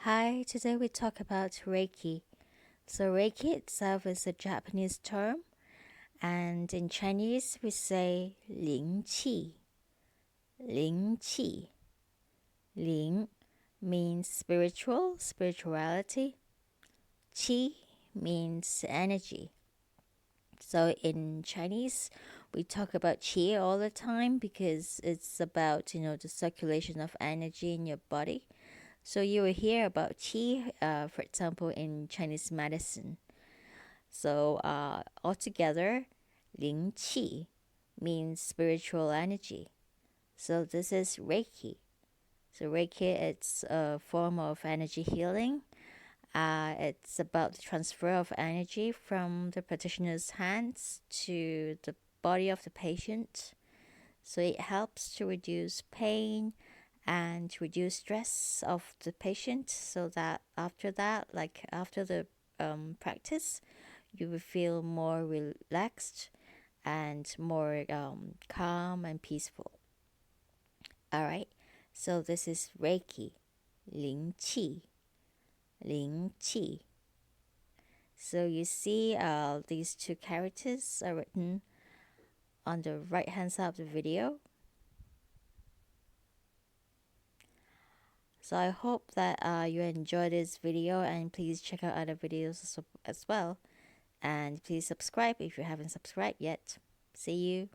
Hi, today we talk about Reiki. So, Reiki itself is a Japanese term, and in Chinese we say língqì. Língqì. Ling means spirituality. Qi means energy. So, in Chinese, we talk about qi all the time because it's about, the circulation of energy in your body. So you will hear about qi, for example, in Chinese medicine. So altogether, 灵气 means spiritual energy. So this is Reiki. So Reiki, it's a form of energy healing. It's about the transfer of energy from the practitioner's hands to the body of the patient. So it helps to reduce pain and reduce stress of the patient, so that after that, like after the practice, you will feel more relaxed and more calm and peaceful. All right, so this is Reiki, 灵气, 灵气. So you see these two characters are written on the right hand side of the video. So I hope that you enjoyed this video, and please check out other videos as well. And please subscribe if you haven't subscribed yet. See you.